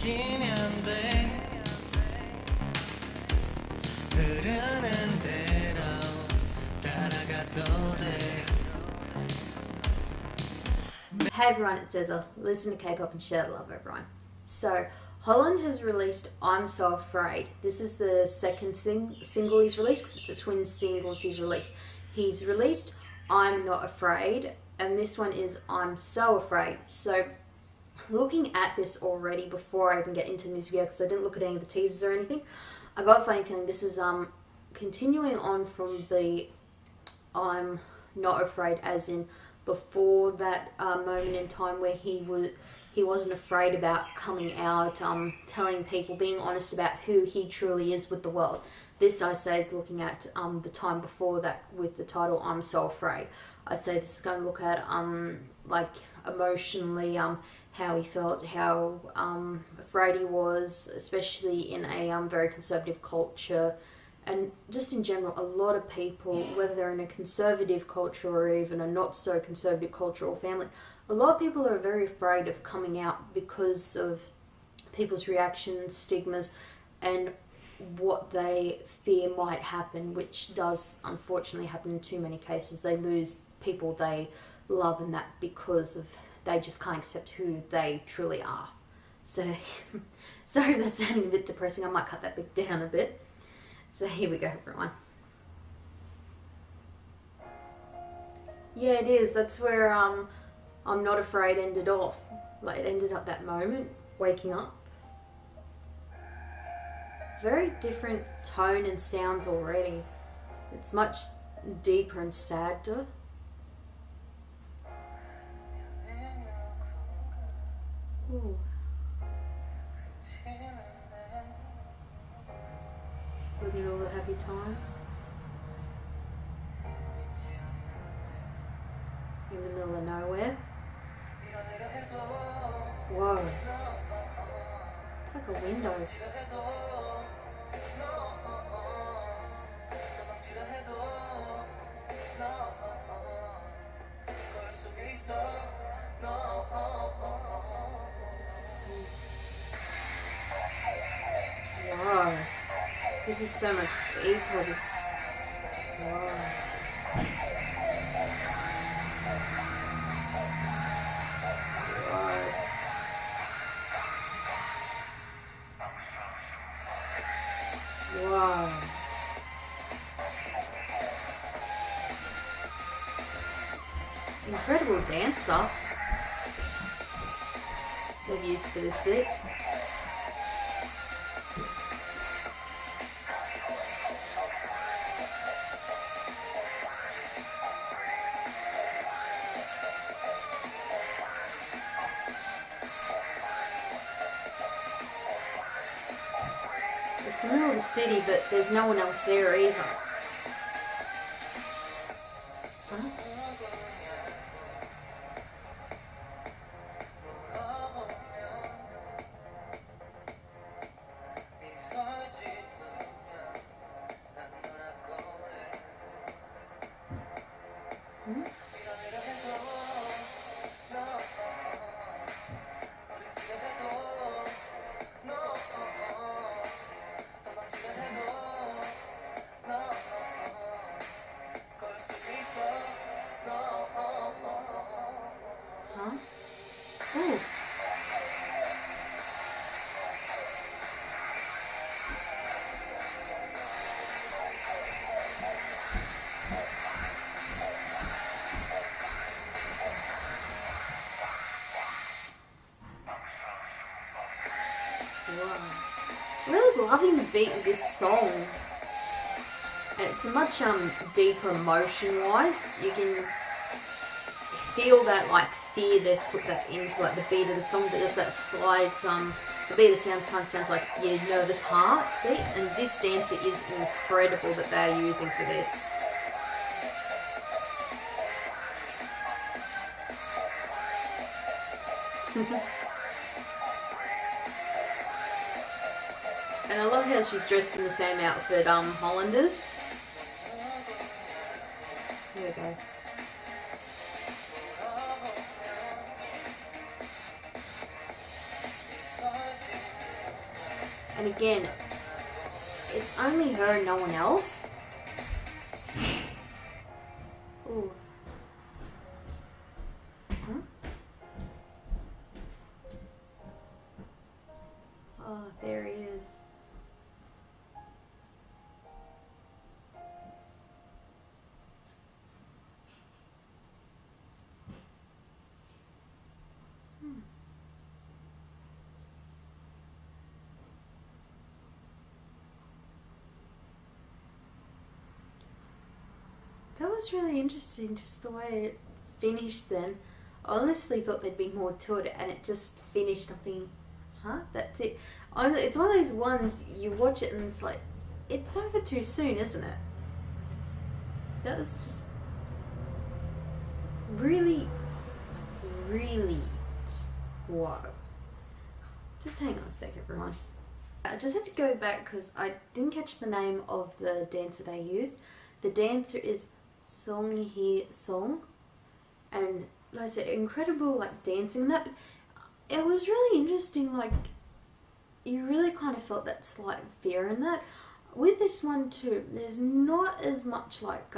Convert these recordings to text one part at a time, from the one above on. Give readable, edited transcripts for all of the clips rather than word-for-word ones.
느끼면 돼 흐르는 대로 따라가도 돼. Hey everyone, it's Ezra. Listen to K-pop and share the love, everyone. So, Holland has released I'm So Afraid. This is the second single he's released because it's a twin singles he's released. He's released I'm Not Afraid, and this one is I'm So Afraid. So, looking at this already before I even get into the music video, because I didn't look at any of the teasers or anything, I got a funny feeling this is continuing on from the I'm Not Afraid, as in before that moment in time where he wasn't afraid about coming out, telling people, being honest about who he truly is with the world. This, I say, is looking at the time before that with the title I'm So Afraid. I say this is going to look at like emotionally how he felt, how afraid he was, especially in a very conservative culture. And just in general, a lot of people, whether they're in a conservative culture or even a not so conservative culture or family, a lot of people are very afraid of coming out because of people's reactions, stigmas, and what they fear might happen, which does unfortunately happen in too many cases. They lose people they love and that because of they just can't accept who they truly are. So, sorry if that's sounding a bit depressing. I might cut that bit down a bit. So here we go, everyone. Yeah, it is. That's where I'm Not Afraid ended off. Like, it ended up that moment, waking up. Very different tone and sounds already. It's much deeper and sadder. Ooh. Look at all the happy times. In the middle of nowhere. Whoa. It's like a window. Wow. This is so much deeper. This. Wow. Wow. Incredible dancer. They've used for this bit. It's in the middle of the city, but there's no one else there either. Huh? Hmm? Huh? Ooh. Wow. I'm really loving the beat of this song. And it's a much deeper emotion-wise. You can feel that like fear they've put that into like the beat of the song, but there's that slight the beat of the sound kind of sounds like your nervous heartbeat, and this dancer is incredible that they're using for this. And I love how she's dressed in the same outfit Holland is. Here we go. And again, it's only her and no one else. Ooh. Huh? Oh, there he is. That was really interesting, just the way it finished then. I honestly thought there'd be more to it, and it just finished. I'm thinking, huh? That's it. It's one of those ones, you watch it and it's like, it's over too soon, isn't it? That was just really, really just, whoa. Just hang on a sec, everyone. I just had to go back because I didn't catch the name of the dancer they used. The dancer is Song Hee Song, and like I said, incredible like dancing. That it was really interesting. Like you really kind of felt that slight fear in that. With this one too, there's not as much like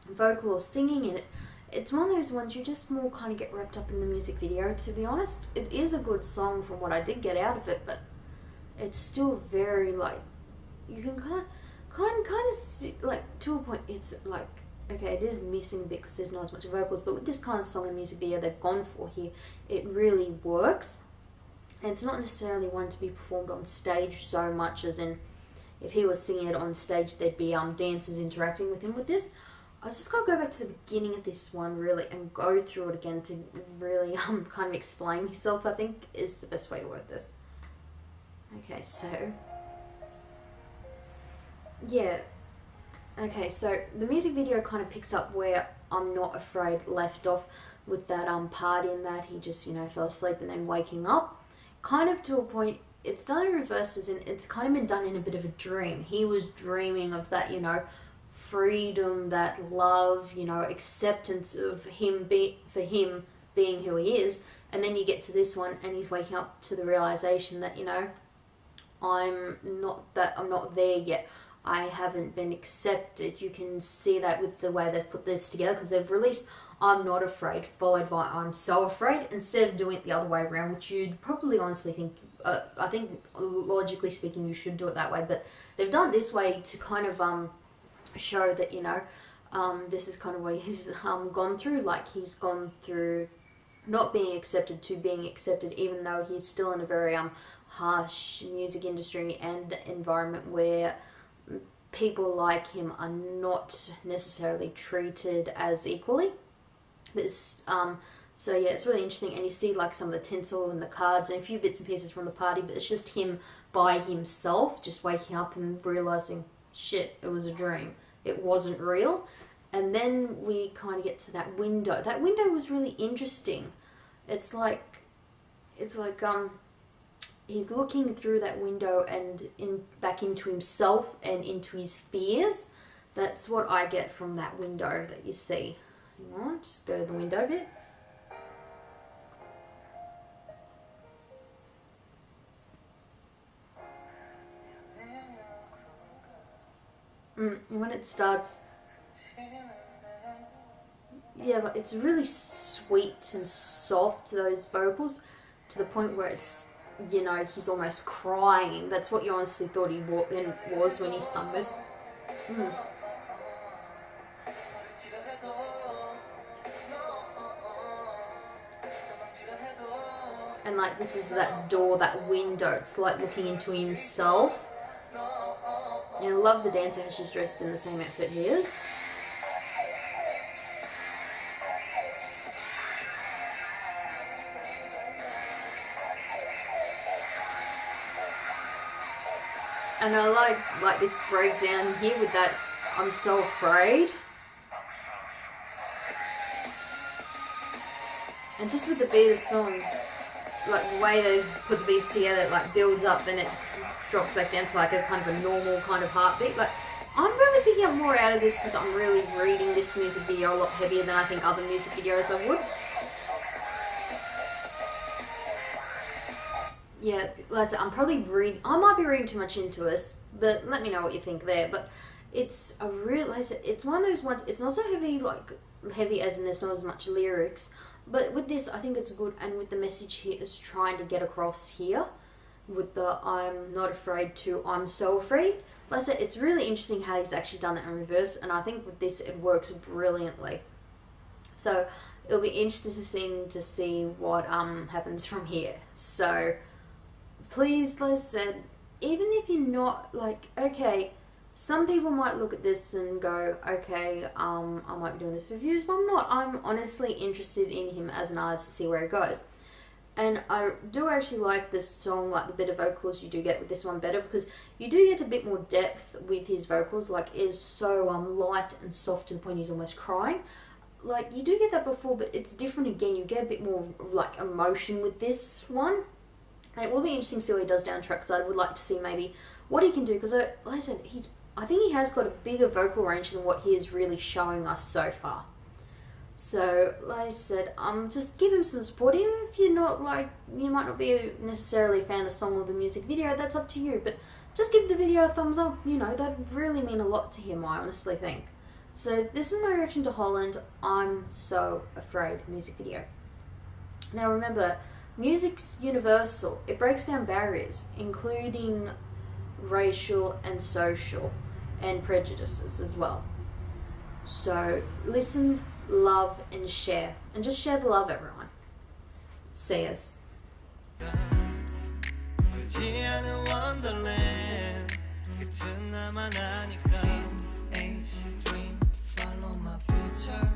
vocal or singing in it. It's one of those ones you just more kind of get wrapped up in the music video. To be honest, it is a good song from what I did get out of it, but it's still very like you can kind of see, like to a point. It's like okay, it is missing a bit because there's not as much vocals, but with this kind of song and music video they've gone for here, it really works. And it's not necessarily one to be performed on stage so much as in if he was singing it on stage there'd be dancers interacting with him. With this, I just got to go back to the beginning of this one really and go through it again to really kind of explain myself, I think is the best way to word this. Okay, so yeah. Okay, so the music video kind of picks up where I'm Not Afraid left off with that party and that he just, fell asleep and then waking up. Kind of to a point, it's done in reverses and it's kind of been done in a bit of a dream. He was dreaming of that, freedom, that love, acceptance of him for him being who he is. And then you get to this one and he's waking up to the realization that, I'm not there yet. I haven't been accepted. You can see that with the way they've put this together because they've released I'm Not Afraid followed by I'm So Afraid instead of doing it the other way around, which you'd probably honestly think, I think logically speaking you should do it that way, but they've done it this way to kind of show that, this is kind of what he's gone through, like he's gone through not being accepted to being accepted, even though he's still in a very harsh music industry and environment where people like him are not necessarily treated as equally. This, so yeah, it's really interesting, and you see like some of the tinsel and the cards and a few bits and pieces from the party, but it's just him by himself, just waking up and realizing, shit, it was a dream. It wasn't real. And then we kind of get to that window. That window was really interesting. It's like he's looking through that window and back into himself and into his fears. That's what I get from that window that you see. Hang on, just go to the window bit. And when it starts, yeah, like it's really sweet and soft, those vocals, to the point where it's, he's almost crying. That's what you honestly thought he was when he sung this. And like this is that door, that window. It's like looking into himself. And I love the dancer how she's dressed in the same outfit he is. And I like this breakdown here with that I'm So Afraid. And just with the beat of the song, like the way they put the beats together, it like builds up and it drops back down to like a kind of a normal kind of heartbeat. Like I'm really picking up more out of this because I'm really reading this music video a lot heavier than I think other music videos I would. Yeah, like I said, I might be reading too much into this, but let me know what you think there. But it's a real, like I said, it's one of those ones. It's not so heavy, like heavy as in there's not as much lyrics. But with this, I think it's good, and with the message he is trying to get across here, with the I'm not afraid to I'm so afraid. Like I said, it's really interesting how he's actually done that in reverse, and I think with this it works brilliantly. So it'll be interesting to see what happens from here. So please, like I said, even if you're not like, okay, some people might look at this and go, okay, I might be doing this for views, but I'm not. I'm honestly interested in him as an artist to see where it goes. And I do actually like this song, like the bit of vocals you do get with this one better, because you do get a bit more depth with his vocals. Like, it is so light and soft to the point he's almost crying. Like, you do get that before, but it's different again. You get a bit more like emotion with this one. And it will be interesting to see what he does down track, because I would like to see maybe what he can do, because like I said, I think he has got a bigger vocal range than what he is really showing us so far. So, like I said, just give him some support. Even if you're not like, you might not be necessarily a fan of the song or the music video, that's up to you. But just give the video a thumbs up. You know, that'd really mean a lot to him, I honestly think. So this is my reaction to Holland I'm So Afraid music video. Now remember, music's universal. It breaks down barriers, including racial and social and prejudices as well. So listen, love and share, and just share the love, everyone. See us. 울지 않은 wonderland 끝은 나만 아니까 Teenage dream follow my future